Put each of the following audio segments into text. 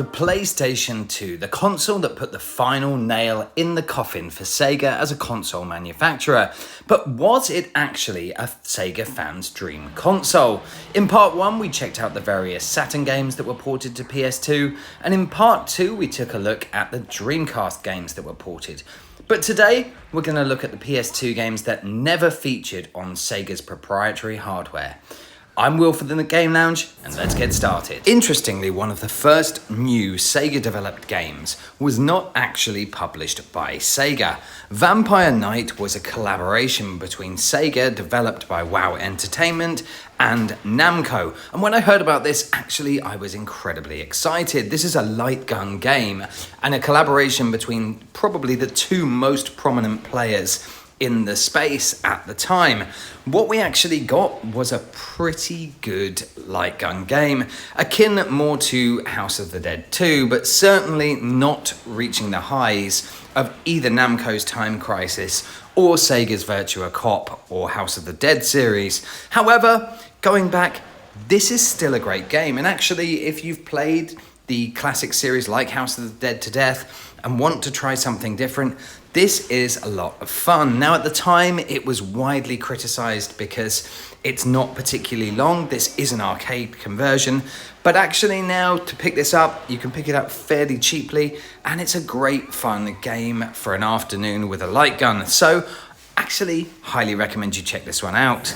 The PlayStation 2, the console that put the final nail in the coffin for Sega as a console manufacturer. But was it actually a Sega fan's dream console? In part 1, we checked out the various Saturn games that were ported to PS2, and in part 2, we took a look at the Dreamcast games that were ported. But today, we're going to look at the PS2 games that never featured on Sega's proprietary hardware. I'm Will for the Game Lounge, and let's get started. Interestingly, one of the first new Sega-developed games was not actually published by Sega. Vampire Knight was a collaboration between Sega, developed by WoW Entertainment, and Namco. And when I heard about this, actually, I was incredibly excited. This is a light gun game, and a collaboration between probably the two most prominent players in the space at the time. What we actually got was a pretty good light gun game, akin more to House of the Dead 2, but certainly not reaching the highs of either Namco's Time Crisis or Sega's Virtua Cop or House of the Dead series. However, going back, this is still a great game, and actually, if you've played the classic series like House of the Dead to death and want to try something different, this is a lot of fun. Now, at the time, it was widely criticised because it's not particularly long. This is an arcade conversion, but actually now to pick this up, you can pick it up fairly cheaply, and it's a great fun game for an afternoon with a light gun. So, actually, highly recommend you check this one out.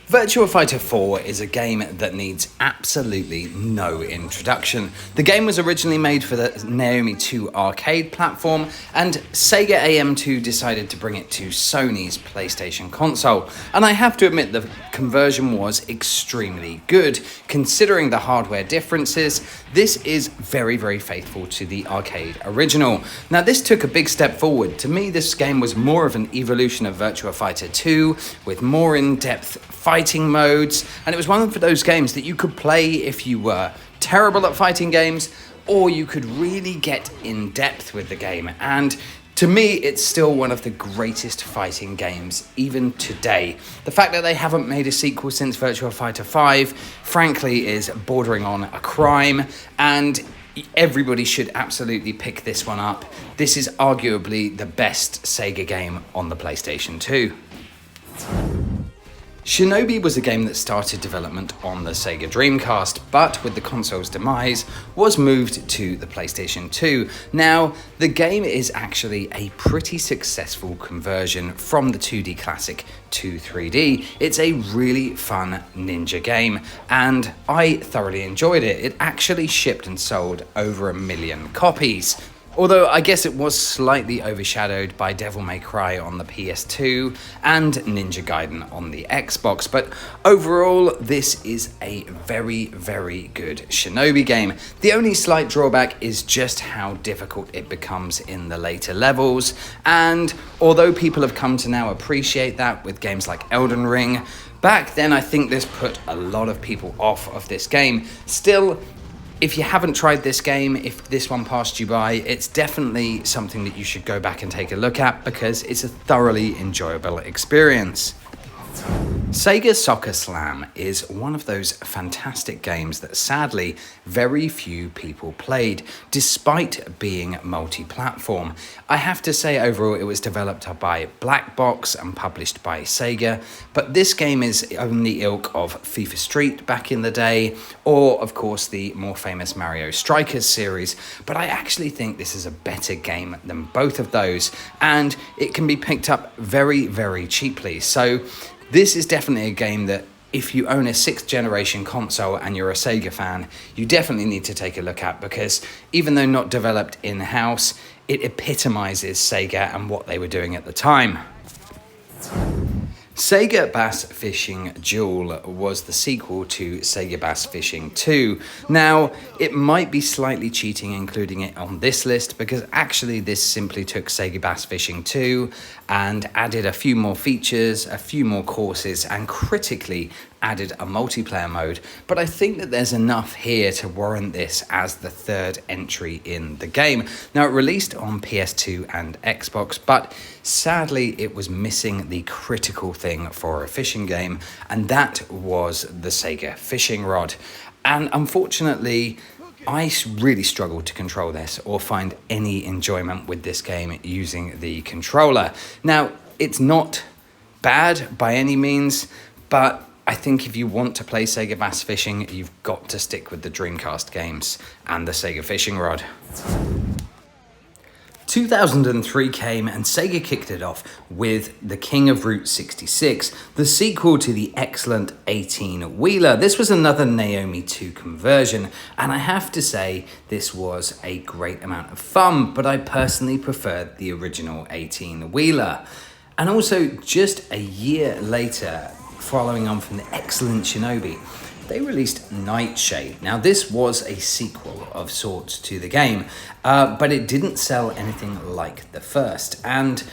Virtua Fighter 4 is a game that needs absolutely no introduction. The game was originally made for the Naomi 2 arcade platform, and Sega AM2 decided to bring it to Sony's PlayStation console. And I have to admit, the conversion was extremely good. Considering the hardware differences, this is very, very faithful to the arcade original. Now, this took a big step forward. To me, this game was more of an evolution of Virtua Fighter 2, with more in-depth fighting modes, and it was one of those games that you could play if you were terrible at fighting games, or you could really get in depth with the game. And to me, it's still one of the greatest fighting games even today. The fact that they haven't made a sequel since Virtua Fighter 5, frankly, is bordering on a crime, and everybody should absolutely pick this one up. This is arguably the best Sega game on the PlayStation 2. Shinobi was a game that started development on the Sega Dreamcast, but with the console's demise, was moved to the PlayStation 2. Now, the game is actually a pretty successful conversion from the 2D classic to 3D. It's a really fun ninja game, and I thoroughly enjoyed it. It actually shipped and sold over 1 million copies. Although I guess it was slightly overshadowed by Devil May Cry on the PS2 and Ninja Gaiden on the Xbox, but overall this is a very, very good Shinobi game. The only slight drawback is just how difficult it becomes in the later levels, and although people have come to now appreciate that with games like Elden Ring, back then I think this put a lot of people off of this game. Still, if you haven't tried this game, if this one passed you by, it's definitely something that you should go back and take a look at because it's a thoroughly enjoyable experience. Sega Soccer Slam is one of those fantastic games that sadly very few people played, despite being multi-platform. I have to say overall it was developed by Black Box and published by Sega, but this game is on the ilk of FIFA Street back in the day, or of course the more famous Mario Strikers series, but I actually think this is a better game than both of those, and it can be picked up very, very cheaply. So this is definitely a game that if you own a 6th generation console and you're a Sega fan, you definitely need to take a look at, because even though not developed in-house, it epitomizes Sega and what they were doing at the time. Sega Bass Fishing Duel was the sequel to Sega Bass Fishing 2. Now, it might be slightly cheating including it on this list, because actually this simply took Sega Bass Fishing 2 and added a few more features, a few more courses, and critically added a multiplayer mode, but I think that there's enough here to warrant this as the third entry in the game. Now, it released on PS2 and Xbox, but sadly it was missing the critical thing for a fishing game, and that was the Sega fishing rod. And unfortunately, Really struggled to control this or find any enjoyment with this game using the controller. Now, it's not bad by any means, but I think if you want to play Sega Bass Fishing, you've got to stick with the Dreamcast games and the Sega Fishing Rod. 2003 came and Sega kicked it off with The King of Route 66, the sequel to the excellent 18-wheeler. This was another Naomi 2 conversion, and I have to say this was a great amount of fun, but I personally preferred the original 18-wheeler. And also, just a year later, following on from the excellent Shinobi, they released Nightshade. Now, this was a sequel of sorts to the game, but it didn't sell anything like the first. And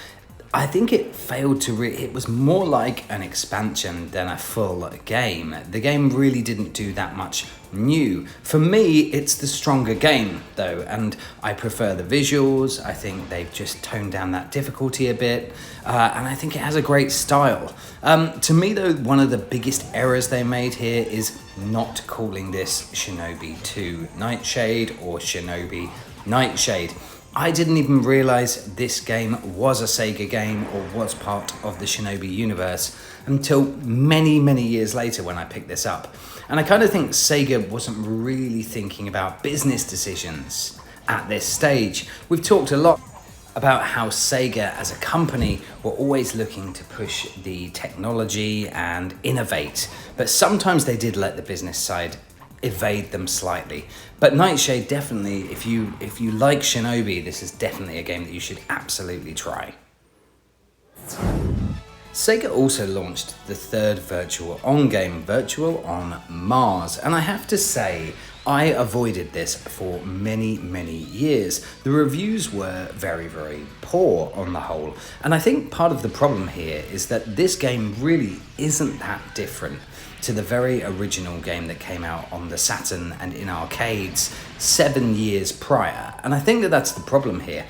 I think it failed to it was more like an expansion than a full game. The game really didn't do that much new. For me, it's the stronger game though, and I prefer the visuals. I think they've just toned down that difficulty a bit, and I think it has a great style. To me though, one of the biggest errors they made here is not calling this Shinobi 2 Nightshade or Shinobi Nightshade. I didn't even realize this game was a Sega game or was part of the Shinobi universe until many, many years later when I picked this up. And I kind of think Sega wasn't really thinking about business decisions at this stage. We've talked a lot about how Sega as a company were always looking to push the technology and innovate, but sometimes they did let the business side evade them slightly. But Nightshade, definitely, if you like Shinobi, this is definitely a game that you should absolutely try. Sega also launched the third Virtual On game, Virtual On Mars, and I have to say, I avoided this for many, many years. The reviews were very, very poor on the whole, and I think part of the problem here is that this game really isn't that different to the very original game that came out on the Saturn and in arcades 7 years prior. And I think that that's the problem here.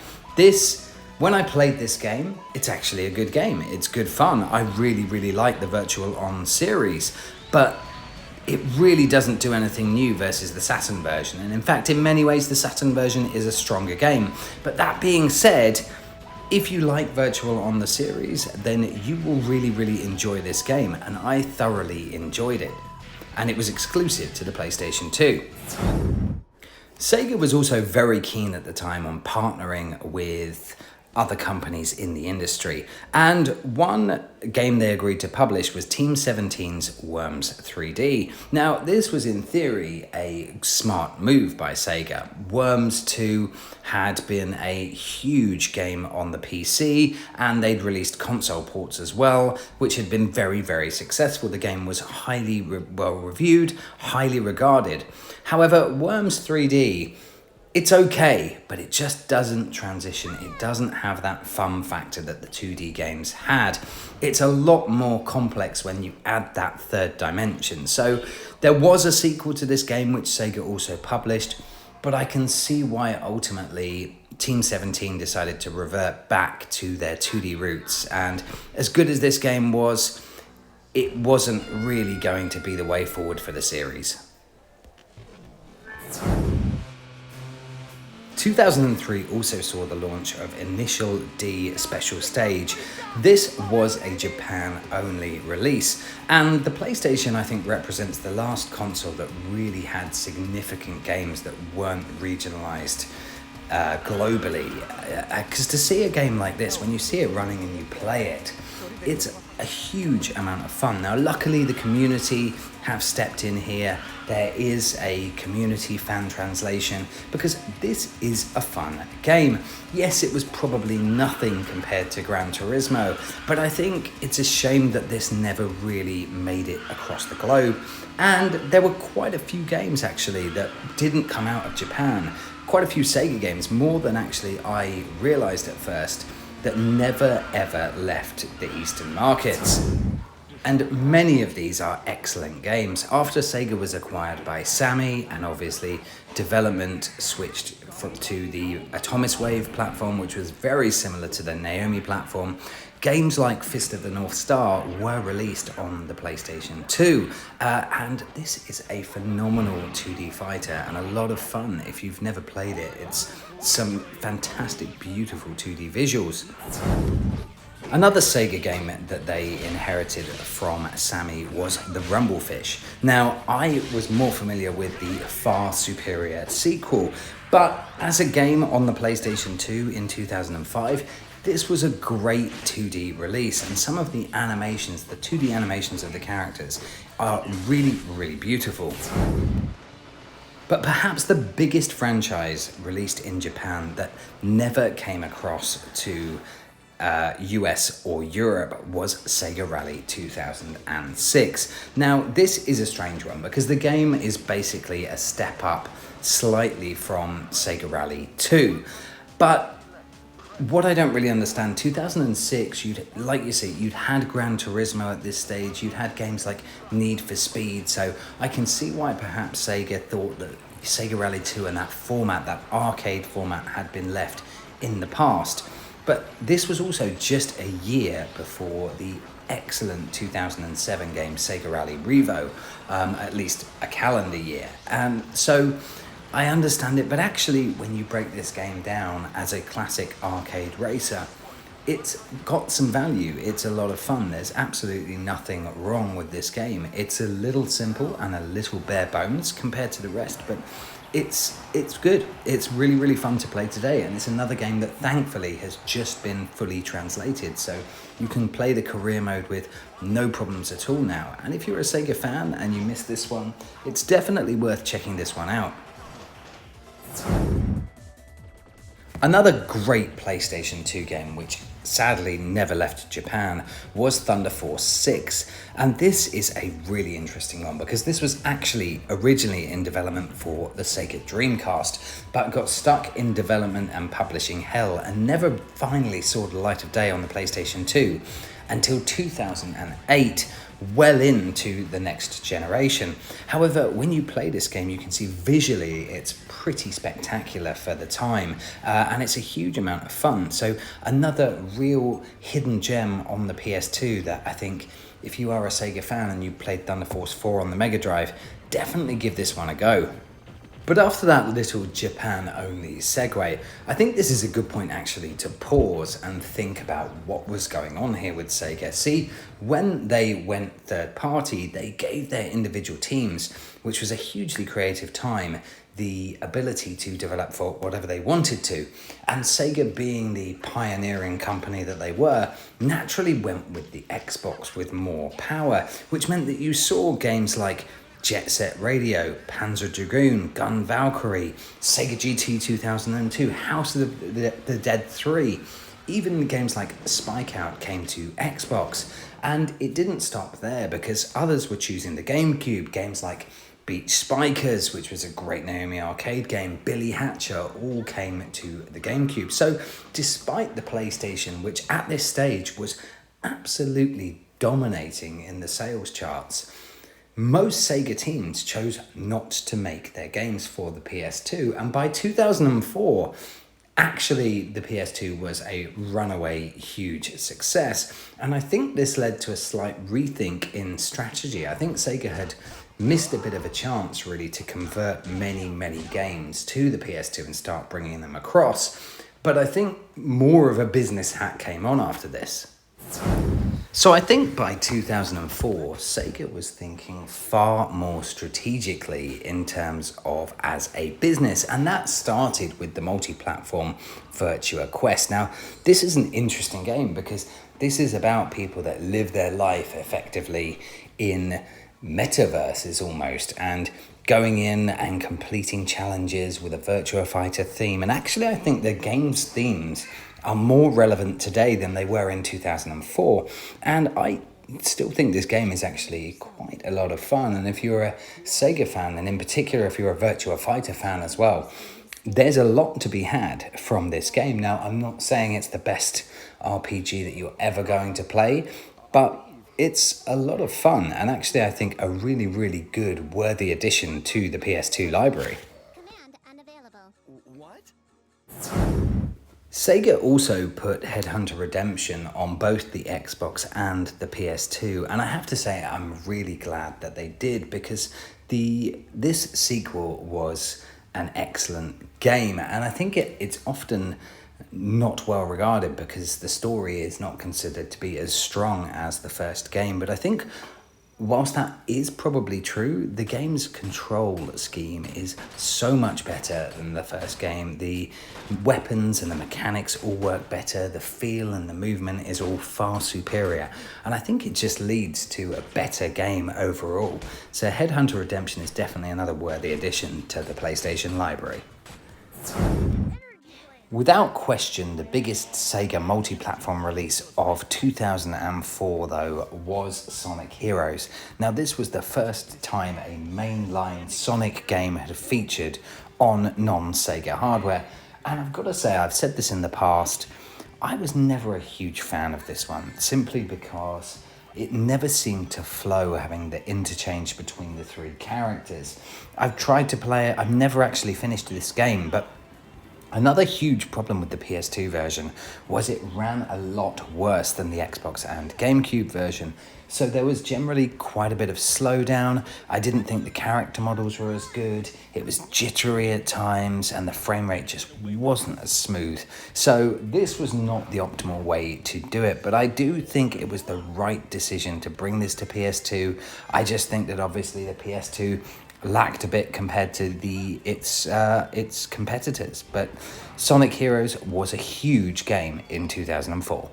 When I played this game, it's actually a good game. It's good fun. I really, really like the Virtual On series, but it really doesn't do anything new versus the Saturn version. And in fact, in many ways, the Saturn version is a stronger game. But that being said, if you like Virtual On the series, then you will really, really enjoy this game, and I thoroughly enjoyed it. And it was exclusive to the PlayStation 2. Sega was also very keen at the time on partnering with other companies in the industry, and one game they agreed to publish was Team 17's Worms 3D. Now, this was in theory a smart move by Sega. Worms 2 had been a huge game on the PC, and they'd released console ports as well, which had been very, very successful. The game was highly well reviewed, highly regarded. However, Worms 3D, it's okay, but it just doesn't transition. It doesn't have that fun factor that the 2D games had. It's a lot more complex when you add that third dimension. So there was a sequel to this game which Sega also published, but I can see why ultimately Team 17 decided to revert back to their 2D roots. And as good as this game was, it wasn't really going to be the way forward for the series. 2003 also saw the launch of Initial D Special Stage. This was a Japan-only release, and the PlayStation, I think, represents the last console that really had significant games that weren't regionalized globally. Because to see a game like this, when you see it running and you play it, it's a huge amount of fun. Now, luckily, the community have stepped in here. There is a community fan translation because this is a fun game. Yes, it was probably nothing compared to Gran Turismo, but I think it's a shame that this never really made it across the globe. And there were quite a few games actually that didn't come out of Japan. Quite a few Sega games, more than actually I realized at first, that never ever left the Eastern markets. And many of these are excellent games. After Sega was acquired by Sammy, and obviously development switched to the Atomic Wave platform, which was very similar to the Naomi platform, games like Fist of the North Star were released on the PlayStation 2. And this is a phenomenal 2D fighter and a lot of fun if you've never played it. It's some fantastic, beautiful 2D visuals. Another Sega game that they inherited from Sammy was the Rumblefish. Now, I was more familiar with the far superior sequel, but as a game on the PlayStation 2 in 2005, this was a great 2D release, and some of the animations, the 2D animations of the characters, are really, really beautiful. But perhaps the biggest franchise released in Japan that never came across to US or Europe was Sega Rally 2006. Now, this is a strange one because the game is basically a step up slightly from Sega Rally 2. But what I don't really understand, 2006, you'd had Gran Turismo at this stage, you'd had games like Need for Speed, so I can see why perhaps Sega thought that Sega Rally 2 and that format, that arcade format, had been left in the past. But this was also just a year before the excellent 2007 game Sega Rally Revo, at least a calendar year. And so I understand it, but actually when you break this game down as a classic arcade racer, it's got some value. It's a lot of fun. There's absolutely nothing wrong with this game. It's a little simple and a little bare bones compared to the rest, but it's good. It's really, really fun to play today, and it's another game that thankfully has just been fully translated, so you can play the career mode with no problems at all now. And if you're a Sega fan and you missed this one, it's definitely worth checking this one out. Another great PlayStation 2 game, which sadly never left Japan, was Thunder Force 6. And this is a really interesting one because this was actually originally in development for the Sega Dreamcast, but got stuck in development and publishing hell and never finally saw the light of day on the PlayStation 2 until 2008, well into the next generation. However, when you play this game, you can see visually it's pretty spectacular for the time, and it's a huge amount of fun. So another real hidden gem on the PS2 that I think if you are a Sega fan and you played Thunder Force 4 on the Mega Drive, definitely give this one a go. But after that little Japan-only segue, I think this is a good point actually to pause and think about what was going on here with Sega. See, when they went third party, they gave their individual teams, which was a hugely creative time, the ability to develop for whatever they wanted to. And Sega, being the pioneering company that they were, naturally went with the Xbox with more power, which meant that you saw games like Jet Set Radio, Panzer Dragoon, Gun Valkyrie, Sega GT 2002, House of the Dead 3. Even games like Spike Out came to Xbox. And it didn't stop there because others were choosing the GameCube. Games like Beach Spikers, which was a great Naomi arcade game, Billy Hatcher, all came to the GameCube. So despite the PlayStation, which at this stage was absolutely dominating in the sales charts, most Sega teams chose not to make their games for the PS2, and by 2004, actually the PS2 was a runaway huge success, and I think this led to a slight rethink in strategy. I think Sega had missed a bit of a chance really to convert many games to the PS2 and start bringing them across, but I think more of a business hat came on after this. So I think by 2004, Sega was thinking far more strategically in terms of as a business, and that started with the multi-platform Virtua Quest. Now, this is an interesting game because this is about people that live their life effectively in metaverses almost, and going in and completing challenges with a Virtua Fighter theme. And actually, I think the game's themes are more relevant today than they were in 2004. And I still think this game is actually quite a lot of fun. And if you're a Sega fan, and in particular if you're a Virtua Fighter fan as well, there's a lot to be had from this game. Now, I'm not saying it's the best RPG that you're ever going to play, but it's a lot of fun, and actually I think a really, really good, worthy addition to the PS2 library. Command unavailable. What? Sega also put Headhunter Redemption on both the Xbox and the PS2, and I have to say I'm really glad that they did, because this sequel was an excellent game, and I think it's often not well regarded because the story is not considered to be as strong as the first game. But I think whilst that is probably true, the game's control scheme is so much better than the first game. The weapons and the mechanics all work better. The feel and the movement is all far superior. And I think it just leads to a better game overall. So Headhunter Redemption is definitely another worthy addition to the PlayStation library. Without question, the biggest Sega multi-platform release of 2004, though, was Sonic Heroes. Now, this was the first time a mainline Sonic game had featured on non-Sega hardware. And I've got to say, I've said this in the past, I was never a huge fan of this one, simply because it never seemed to flow, having the interchange between the three characters. I've tried to play it, I've never actually finished this game, but another huge problem with the PS2 version was it ran a lot worse than the Xbox and GameCube version. So there was generally quite a bit of slowdown. I didn't think the character models were as good. It was jittery at times, and the frame rate just wasn't as smooth. So this was not the optimal way to do it, but I do think it was the right decision to bring this to PS2. I just think that obviously the PS2 lacked a bit compared to its competitors, but Sonic Heroes was a huge game in 2004.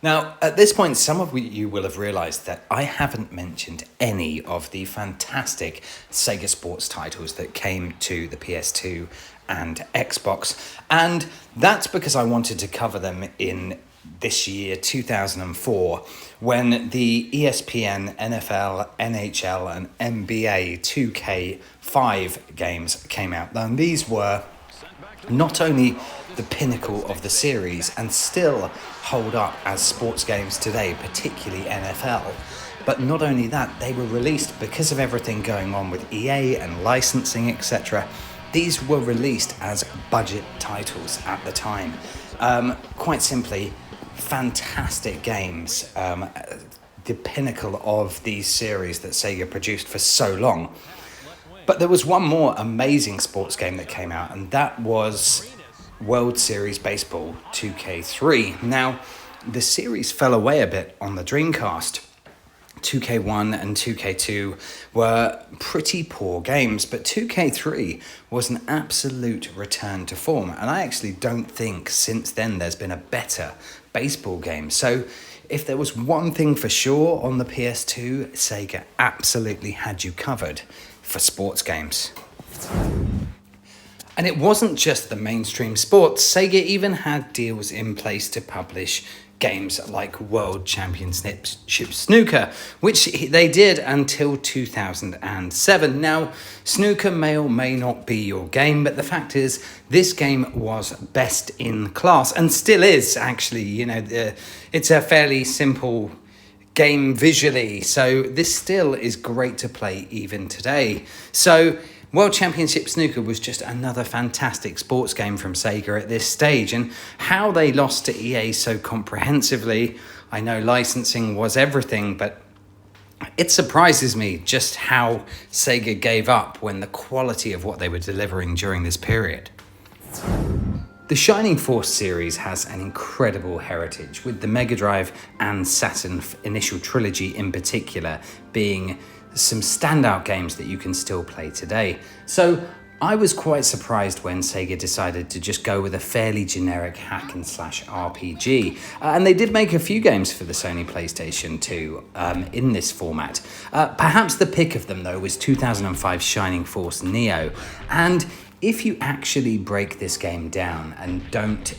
Now, at this point, some of you will have realised that I haven't mentioned any of the fantastic Sega Sports titles that came to the PS2 and Xbox, and that's because I wanted to cover them in this year, 2004, when the ESPN, NFL, NHL and NBA 2K5 games came out. And these were not only the pinnacle of the series and still hold up as sports games today, particularly NFL, but not only that, they were released because of everything going on with EA and licensing, etc. These were released as budget titles at the time. Quite simply, fantastic games, the pinnacle of these series that Sega produced for so long. But there was one more amazing sports game that came out, and that was World Series Baseball 2K3. Now, the series fell away a bit on the Dreamcast. 2K1 and 2K2 were pretty poor games, but 2K3 was an absolute return to form, and I actually don't think since then there's been a better baseball game. So if there was one thing for sure on the PS2, Sega absolutely had you covered for sports games. And it wasn't just the mainstream sports. Sega even had deals in place to publish games like World Championship Snooker, which they did until 2007. Now, Snooker may or may not be your game, but the fact is, this game was best in class, and still is, actually. You know, it's a fairly simple game visually, so this still is great to play even today. So World Championship Snooker was just another fantastic sports game from Sega at this stage, and how they lost to EA so comprehensively. I know licensing was everything, but it surprises me just how Sega gave up when the quality of what they were delivering during this period. The Shining Force series has an incredible heritage, with the Mega Drive and Saturn initial trilogy in particular being some standout games that you can still play today. So I was quite surprised when Sega decided to just go with a fairly generic hack and slash RPG. And they did make a few games for the Sony PlayStation 2 in this format. Perhaps the pick of them, though, was 2005 Shining Force Neo. And if you actually break this game down and don't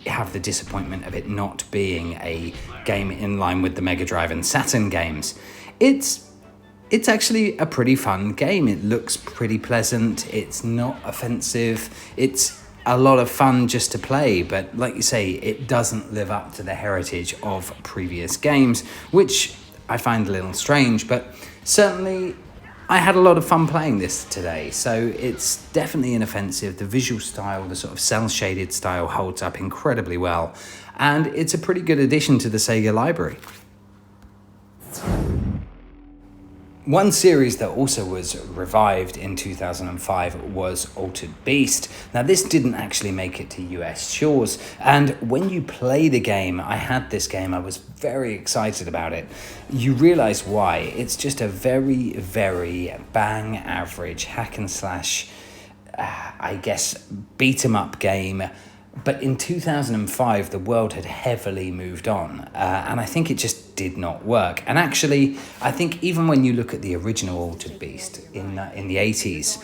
have the disappointment of it not being a game in line with the Mega Drive and Saturn games, it's actually a pretty fun game. It looks pretty pleasant. It's not offensive. It's a lot of fun just to play, but like you say, it doesn't live up to the heritage of previous games, which I find a little strange, but certainly I had a lot of fun playing this today. So it's definitely inoffensive. The visual style, the sort of cel-shaded style, holds up incredibly well, and it's a pretty good addition to the Sega library. One series that also was revived in 2005 was Altered Beast. Now, this didn't actually make it to US shores, and when you play the game, I had this game, I was very excited about it. You realise why. It's just a very, very bang average hack and slash, I guess, beat 'em up game. But in 2005, the world had heavily moved on, and I think it just did not work. And actually, I think even when you look at the original Altered Beast in the 80s,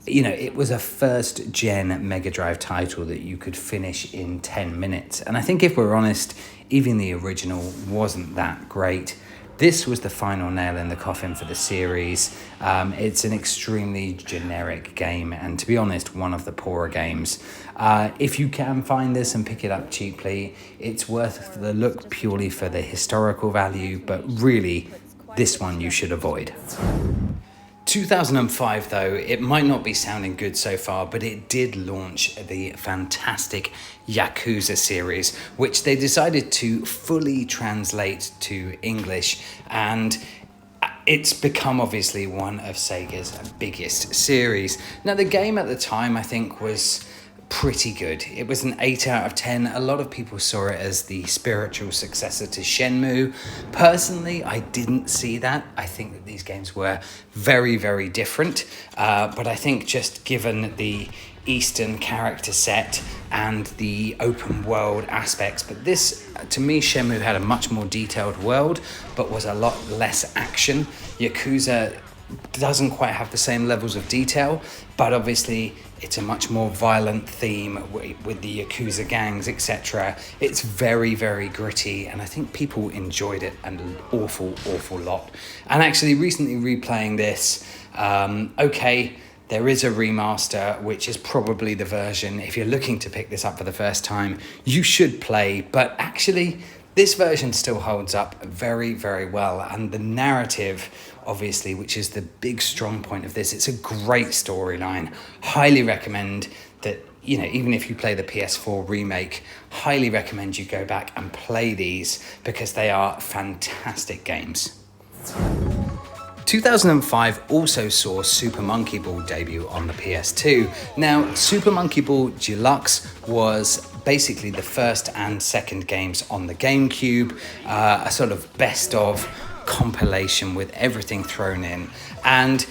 you know, it was a first-gen Mega Drive title that you could finish in 10 minutes. And I think if we're honest, even the original wasn't that great. This was the final nail in the coffin for the series. It's an extremely generic game, and to be honest, one of the poorer games. If you can find this and pick it up cheaply, it's worth the look purely for the historical value, but really, this one you should avoid. 2005, though, it might not be sounding good so far, but it did launch the fantastic Yakuza series, which they decided to fully translate to English, and it's become obviously one of Sega's biggest series. Now, the game at the time, I think, was pretty good. It was an 8 out of 10. A lot of people saw it as the spiritual successor to Shenmue. Personally, I didn't see that. I think that these games were very, very different. But I think just given the Eastern character set and the open world aspects, but this, to me, Shenmue had a much more detailed world, but was a lot less action. Yakuza doesn't quite have the same levels of detail, but obviously it's a much more violent theme with the Yakuza gangs, etc. It's very, very gritty, and I think people enjoyed it an awful lot. And actually, recently replaying this, there is a remaster, which is probably the version, if you're looking to pick this up for the first time, you should play, but actually, this version still holds up very, very well, and the narrative, obviously, which is the big strong point of this, it's a great storyline. Highly recommend that, you know, even if you play the PS4 remake, highly recommend you go back and play these because they are fantastic games. 2005 also saw Super Monkey Ball debut on the PS2. Now, Super Monkey Ball Deluxe was basically the first and second games on the GameCube, a sort of best of compilation with everything thrown in, and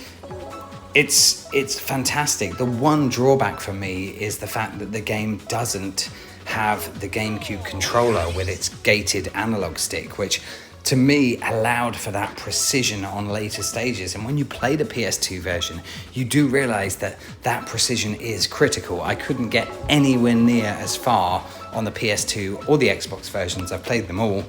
it's fantastic. The one drawback for me is the fact that the game doesn't have the GameCube controller with its gated analog stick, which to me allowed for that precision on later stages. And when you play the PS2 version, you do realize that that precision is critical. I couldn't get anywhere near as far on the PS2 or the Xbox versions. I've played them all.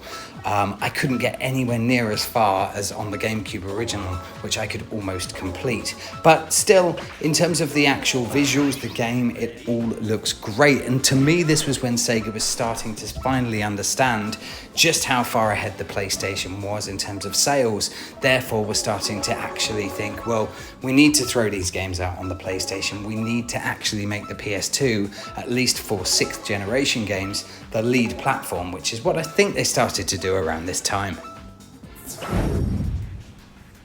I couldn't get anywhere near as far as on the GameCube original, which I could almost complete. But still, in terms of the actual visuals, the game, it all looks great. And to me, this was when Sega was starting to finally understand just how far ahead the PlayStation was in terms of sales. Therefore, we're starting to actually think, well, we need to throw these games out on the PlayStation. We need to actually make the PS2, at least for 6th generation games, the lead platform, which is what I think they started to do around this time.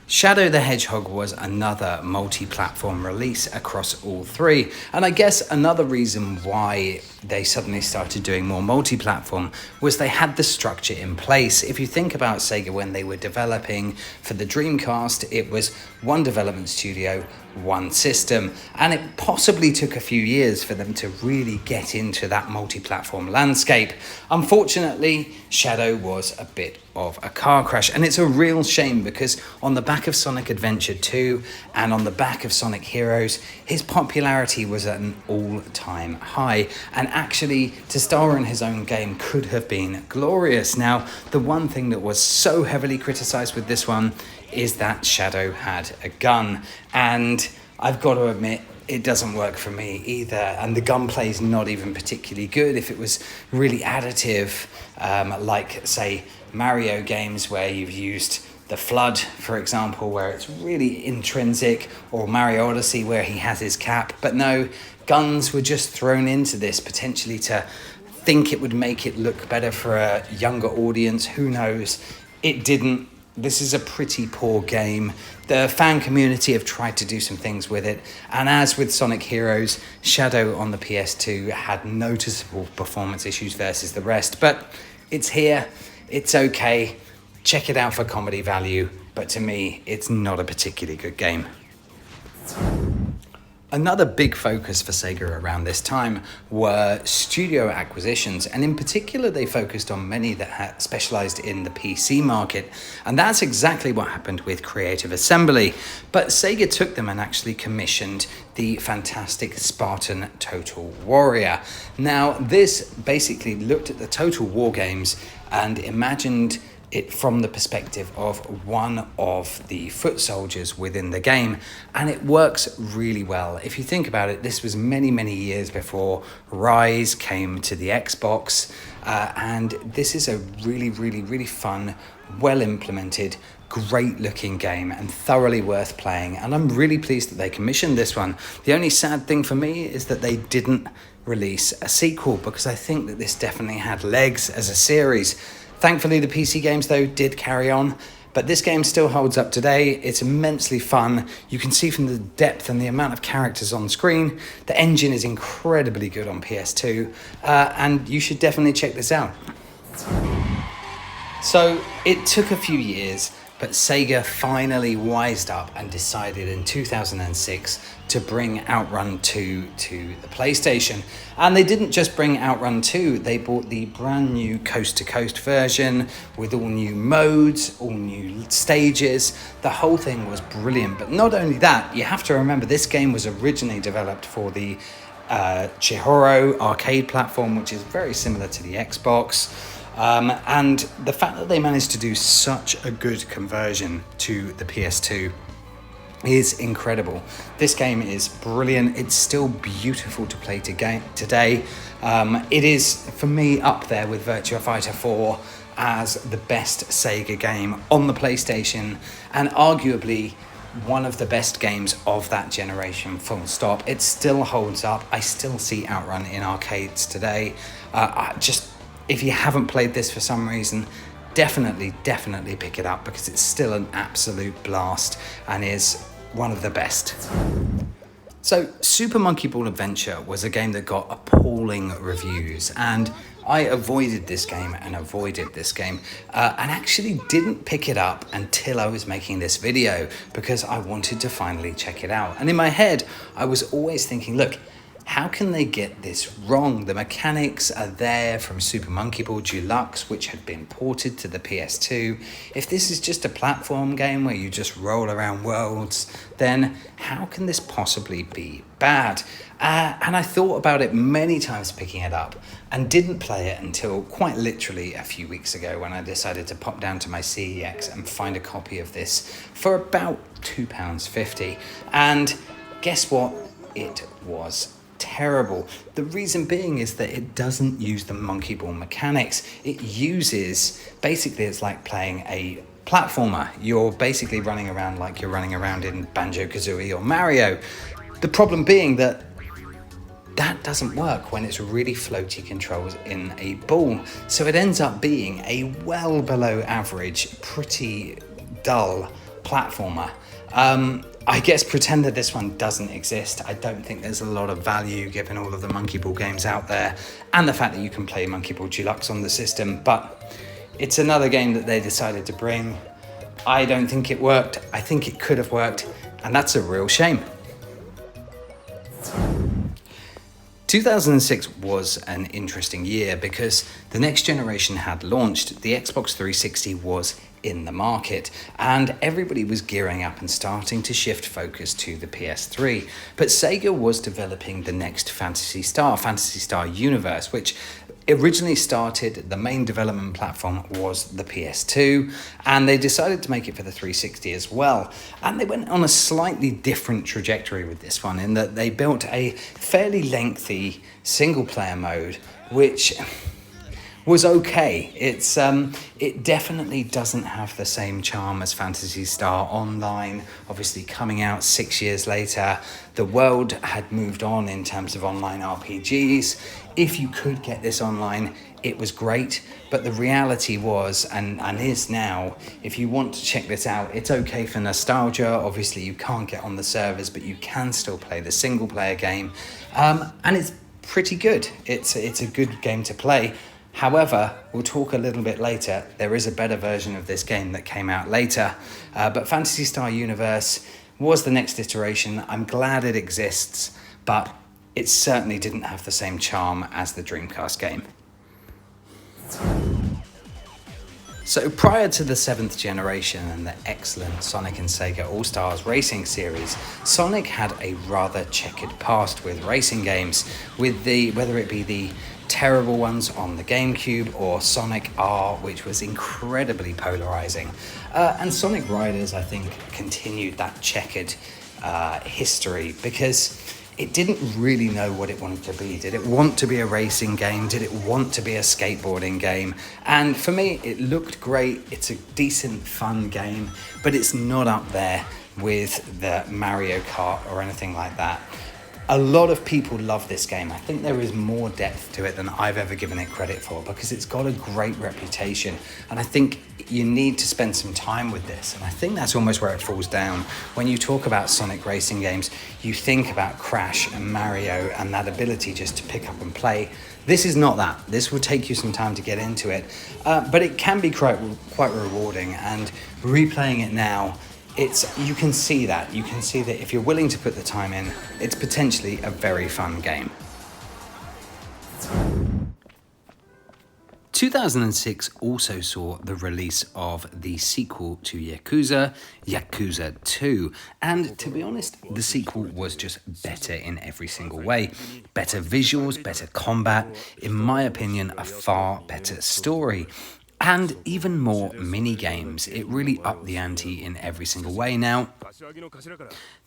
Shadow the Hedgehog was another multi-platform release across all three, and I guess another reason why they suddenly started doing more multi-platform was they had the structure in place. If you think about Sega when they were developing for the Dreamcast, it was one development studio, one system, and it possibly took a few years for them to really get into that multi-platform landscape. Unfortunately, Shadow was a bit of a car crash, and it's a real shame because on the back of Sonic Adventure 2 and on the back of Sonic Heroes, his popularity was at an all-time high, and actually to star in his own game could have been glorious. Now, the one thing that was so heavily criticized with this one is that Shadow had a gun, and I've got to admit, it doesn't work for me either. And the gunplay is not even particularly good. If it was really additive, like, say, Mario games where you've used the Flood, for example, where it's really intrinsic, or Mario Odyssey where he has his cap. But no, guns were just thrown into this potentially to think it would make it look better for a younger audience. Who knows? It didn't. This is a pretty poor game. The fan community have tried to do some things with it, and as with Sonic Heroes, Shadow on the PS2 had noticeable performance issues versus the rest, but it's here, it's okay. Check it out for comedy value, but to me, it's not a particularly good game. Another big focus for Sega around this time were studio acquisitions, and in particular they focused on many that had specialized in the PC market, and that's exactly what happened with Creative Assembly. But Sega took them and actually commissioned the fantastic Spartan Total Warrior. Now this basically looked at the Total War games and imagined it from the perspective of one of the foot soldiers within the game, and it works really well. If you think about it, this was many years before Rise came to the Xbox, and this is a really fun, well implemented, great looking game and thoroughly worth playing, and I'm really pleased that they commissioned this one. The only sad thing for me is that they didn't release a sequel, because I think that this definitely had legs as a series. Thankfully, the PC games, though, did carry on, but this game still holds up today. It's immensely fun. You can see from the depth and the amount of characters on screen, the engine is incredibly good on PS2, and you should definitely check this out. So, it took a few years, but Sega finally wised up and decided in 2006 to bring Outrun 2 to the PlayStation. And they didn't just bring Outrun 2, they bought the brand new coast-to-coast version with all new modes, all new stages. The whole thing was brilliant. But not only that, you have to remember this game was originally developed for the Chihoro arcade platform, which is very similar to the Xbox. And the fact that they managed to do such a good conversion to the PS2 is incredible. This game is brilliant. It's still beautiful to play today. It is, for me, up there with Virtua Fighter 4 as the best Sega game on the PlayStation, and arguably one of the best games of that generation, full stop. It still holds up. I still see Outrun in arcades today. If you haven't played this for some reason, definitely pick it up, because it's still an absolute blast and is one of the best. So, Super Monkey Ball Adventure was a game that got appalling reviews, and I avoided this game and actually didn't pick it up until I was making this video, because I wanted to finally check it out. And in my head, I was always thinking, look, how can they get this wrong? The mechanics are there from Super Monkey Ball Deluxe, which had been ported to the PS2. If this is just a platform game where you just roll around worlds, then how can this possibly be bad? And I thought about it many times picking it up, and didn't play it until quite literally a few weeks ago, when I decided to pop down to my CEX and find a copy of this for about £2.50. And guess what? It was terrible. The reason being is that it doesn't use the monkey ball mechanics. It uses, basically it's like playing a platformer. You're basically running around like you're running around in Banjo-Kazooie or Mario. The problem being that doesn't work when it's really floaty controls in a ball. So it ends up being a well below average, pretty dull platformer. I guess pretend that this one doesn't exist. I don't think there's a lot of value given all of the Monkey Ball games out there, and the fact that you can play Monkey Ball Deluxe on the system, but it's another game that they decided to bring. I don't think it worked. I think it could have worked, and that's a real shame. 2006 was an interesting year because the next generation had launched. The Xbox 360 was in the market, and everybody was gearing up and starting to shift focus to the PS3. But Sega was developing the next Phantasy Star Universe, which originally started, the main development platform was the PS2, and they decided to make it for the 360 as well. And they went on a slightly different trajectory with this one, in that they built a fairly lengthy single player mode, which was okay. It definitely doesn't have the same charm as Phantasy Star Online. Obviously, coming out 6 years later, the world had moved on in terms of online RPGs. If you could get this online, it was great. But the reality was, and is now, if you want to check this out, it's okay for nostalgia. Obviously, you can't get on the servers, but you can still play the single player game. And it's pretty good. It's a good game to play. However, we'll talk a little bit later, there is a better version of this game that came out later. But Phantasy Star Universe was the next iteration. I'm glad it exists, but it certainly didn't have the same charm as the Dreamcast game. So prior to the 7th generation and the excellent Sonic and Sega All-Stars racing series, Sonic had a rather checkered past with racing games, with whether it be the terrible ones on the GameCube or Sonic R, which was incredibly polarizing. And Sonic Riders, I think, continued that checkered history because it didn't really know what it wanted to be. Did it want to be a racing game? Did it want to be a skateboarding game? And for me, it looked great. It's a decent, fun game, but it's not up there with the Mario Kart or anything like that. A lot of people love this game. I think there is more depth to it than I've ever given it credit for because it's got a great reputation. And I think you need to spend some time with this. And I think that's almost where it falls down. When you talk about Sonic racing games, you think about Crash and Mario and that ability just to pick up and play. This is not that. This will take you some time to get into it. But it can be quite rewarding. And replaying it now, you can see that if you're willing to put the time in, it's potentially a very fun game. 2006 also saw the release of the sequel to Yakuza, Yakuza II. And to be honest, the sequel was just better in every single way. Better visuals, better combat, in my opinion, a far better story. And even more mini-games. It really upped the ante in every single way. Now,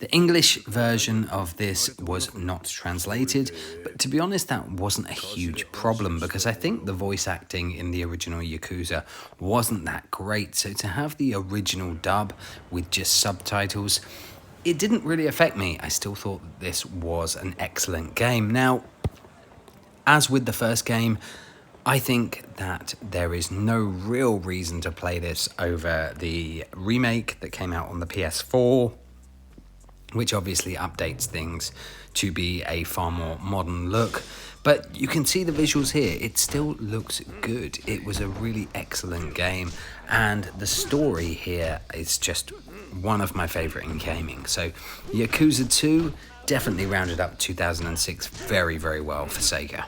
the English version of this was not translated, but to be honest, that wasn't a huge problem because I think the voice acting in the original Yakuza wasn't that great. So to have the original dub with just subtitles, it didn't really affect me. I still thought that this was an excellent game. Now, as with the first game, I think that there is no real reason to play this over the remake that came out on the PS4, which obviously updates things to be a far more modern look. But you can see the visuals here. It still looks good. It was a really excellent game. And the story here is just one of my favorite in gaming. So Yakuza 2 definitely rounded up 2006 very, very well for Sega.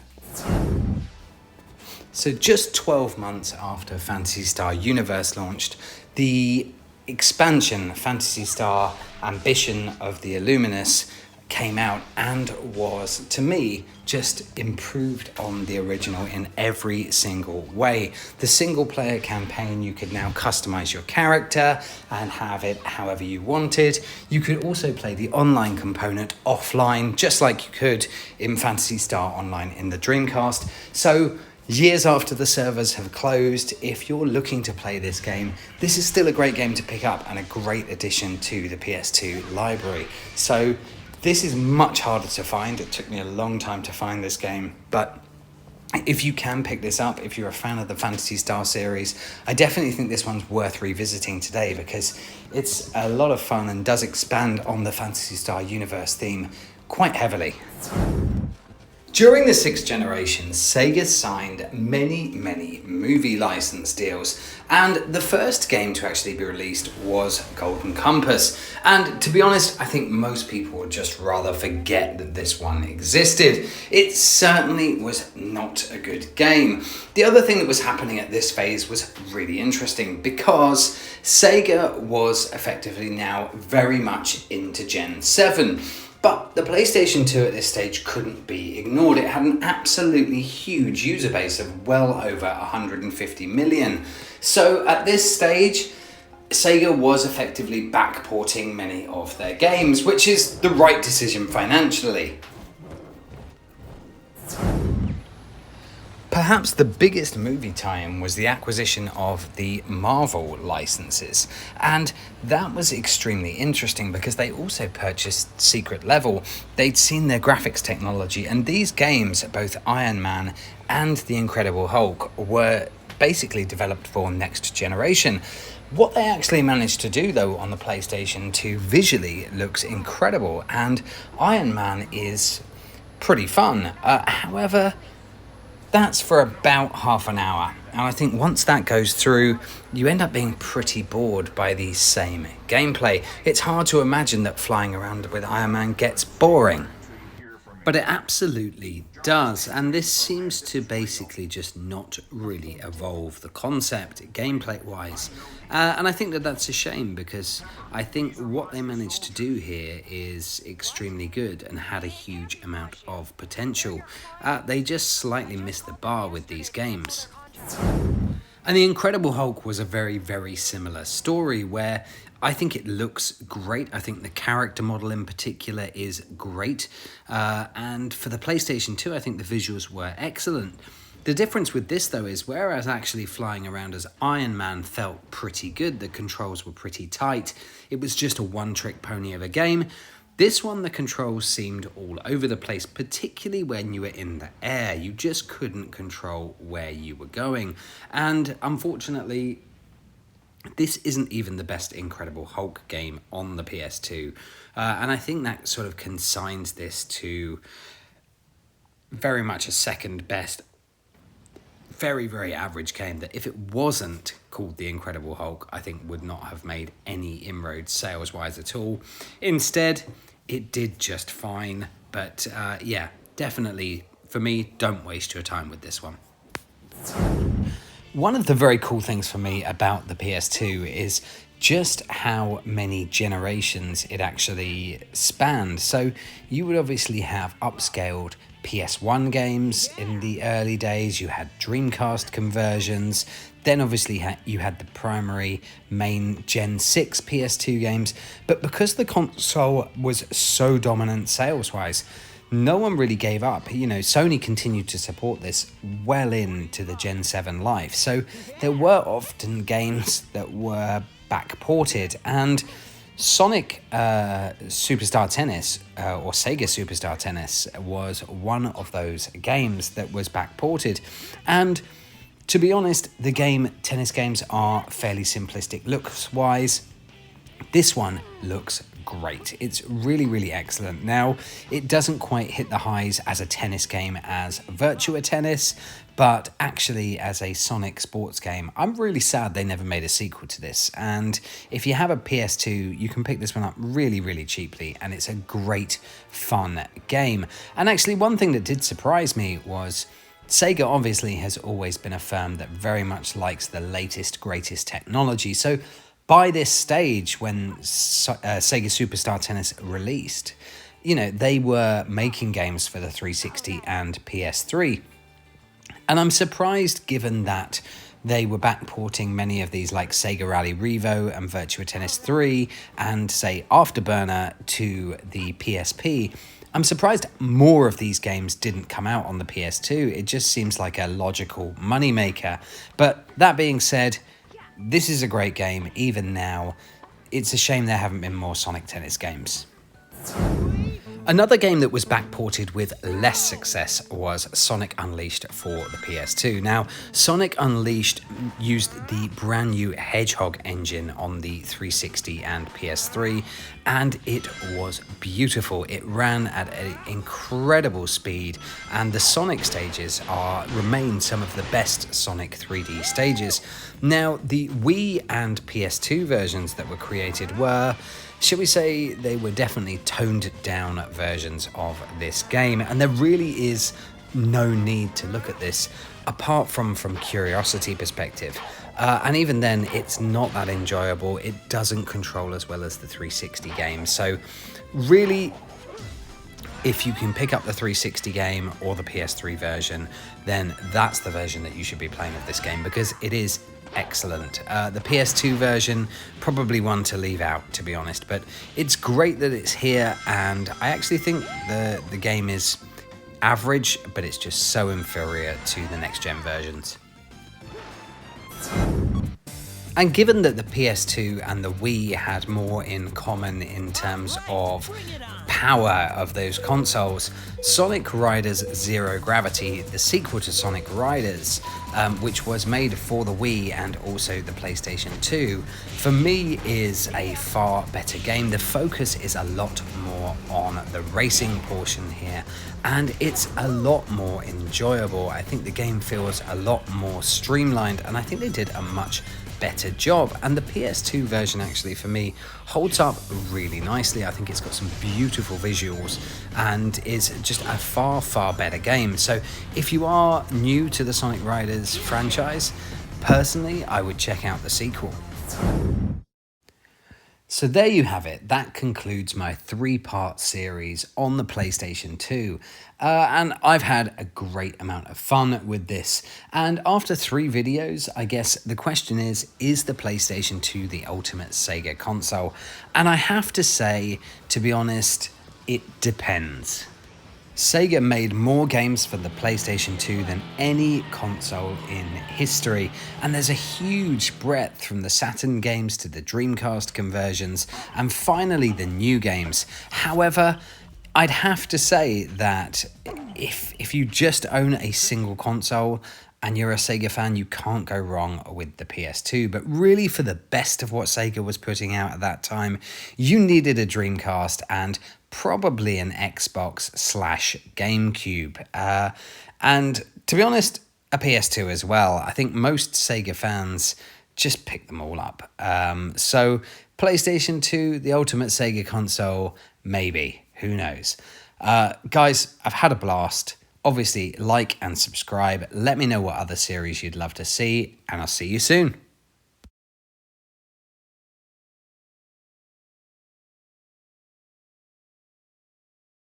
So just 12 months after Phantasy Star Universe launched, the expansion Phantasy Star Ambition of the Illuminati came out and was, to me, just improved on the original in every single way. The single player campaign, you could now customize your character and have it however you wanted. You could also play the online component offline, just like you could in Phantasy Star Online in the Dreamcast. So years after the servers have closed, if you're looking to play this game, this is still a great game to pick up and a great addition to the PS2 library. So this is much harder to find. It took me a long time to find this game, but if you can pick this up, if you're a fan of the Phantasy Star series, I definitely think this one's worth revisiting today because it's a lot of fun and does expand on the Phantasy Star universe theme quite heavily. During the 6th generation, Sega signed many movie license deals, and the first game to actually be released was Golden Compass. And to be honest, I think most people would just rather forget that this one existed. It certainly was not a good game. The other thing that was happening at this phase was really interesting because Sega was effectively now very much into Gen 7. But the PlayStation 2 at this stage couldn't be ignored. It had an absolutely huge user base of well over 150 million. So at this stage, Sega was effectively backporting many of their games, which is the right decision financially. Perhaps the biggest movie tie-in was the acquisition of the Marvel licenses, and that was extremely interesting because they also purchased Secret Level. They'd seen their graphics technology, and these games, both Iron Man and The Incredible Hulk, were basically developed for next generation. What they actually managed to do though on the PlayStation 2 visually looks incredible, and Iron Man is pretty fun. However, that's for about half an hour, and I think once that goes through, you end up being pretty bored by the same gameplay. It's hard to imagine that flying around with Iron Man gets boring. But it absolutely does, and this seems to basically just not really evolve the concept gameplay-wise. And I think that that's a shame, because I think what they managed to do here is extremely good and had a huge amount of potential. They just slightly missed the bar with these games. And The Incredible Hulk was a very, very similar story where I think it looks great. I think the character model in particular is great. And for the PlayStation 2, I think the visuals were excellent. The difference with this, though, is whereas actually flying around as Iron Man felt pretty good, the controls were pretty tight, it was just a one-trick pony of a game. This one, the controls seemed all over the place, particularly when you were in the air. You just couldn't control where you were going. And unfortunately, this isn't even the best Incredible Hulk game on the PS2. And I think that sort of consigns this to very much a second best, very, very average game that if it wasn't called The Incredible Hulk, I think would not have made any inroads sales-wise at all. Instead, it did just fine. But yeah, definitely, for me, don't waste your time with this one. One of the very cool things for me about the PS2 is just how many generations it actually spanned. So you would obviously have upscaled PS1 games in the early days, you had Dreamcast conversions, then obviously you had the primary main Gen 6 PS2 games, but because the console was so dominant sales-wise, no one really gave up. You know, Sony continued to support this well into the Gen 7 life. So there were often games that were backported, and Sonic Superstar Tennis, or Sega Superstar Tennis, was one of those games that was backported. And to be honest, the tennis games are fairly simplistic looks-wise. This one looks great. It's really, really excellent. Now, it doesn't quite hit the highs as a tennis game as Virtua Tennis, but actually as a Sonic sports game, I'm really sad they never made a sequel to this. And if you have a PS2, you can pick this one up really, really cheaply, and it's a great, fun game. And actually, one thing that did surprise me was Sega obviously has always been a firm that very much likes the latest, greatest technology. So by this stage, when Sega Superstar Tennis released, you know, they were making games for the 360 and PS3. And I'm surprised, given that they were backporting many of these like Sega Rally Revo and Virtua Tennis 3 and, say, Afterburner to the PSP. I'm surprised more of these games didn't come out on the PS2. It just seems like a logical moneymaker. But that being said, this is a great game, even now. It's a shame there haven't been more Sonic Tennis games. Another game that was backported with less success was Sonic Unleashed for the PS2. Now, Sonic Unleashed used the brand new Hedgehog engine on the 360 and PS3, and it was beautiful. It ran at an incredible speed, and the Sonic stages remain some of the best Sonic 3D stages. Now, the Wii and PS2 versions that were created were, shall we say, they were definitely toned down versions of this game, and there really is no need to look at this apart from curiosity perspective. And even then, it's not that enjoyable. It doesn't control as well as the 360 game. So really, if you can pick up the 360 game or the PS3 version, then that's the version that you should be playing of this game, because it is excellent. The PS2 version, probably one to leave out, to be honest, but it's great that it's here, and I actually think the game is average, but it's just so inferior to the next gen versions. And given that the PS2 and the Wii had more in common in terms of power of those consoles, Sonic Riders Zero Gravity, the sequel to Sonic Riders, which was made for the Wii and also the PlayStation 2, for me is a far better game. The focus is a lot more on the racing portion here, and it's a lot more enjoyable. I think the game feels a lot more streamlined, and I think they did a much better job. And the PS2 version actually for me holds up really nicely. I think it's got some beautiful visuals and is just a far better game. So if you are new to the Sonic Riders franchise, personally I would check out the sequel. So there you have it. That concludes my 3-part series on the PlayStation 2. And I've had a great amount of fun with this. And after 3 videos, I guess the question is the PlayStation 2 the ultimate Sega console? And I have to say, to be honest, it depends. Sega made more games for the PlayStation 2 than any console in history, and there's a huge breadth from the Saturn games to the Dreamcast conversions, and finally the new games. However, I'd have to say that if you just own a single console and you're a Sega fan, you can't go wrong with the PS2. But really, for the best of what Sega was putting out at that time, you needed a Dreamcast and probably an Xbox/GameCube. And to be honest, a PS2 as well. I think most Sega fans just pick them all up. So PlayStation 2, the ultimate Sega console, maybe. Who knows? Guys, I've had a blast. Obviously, like and subscribe. Let me know what other series you'd love to see, and I'll see you soon.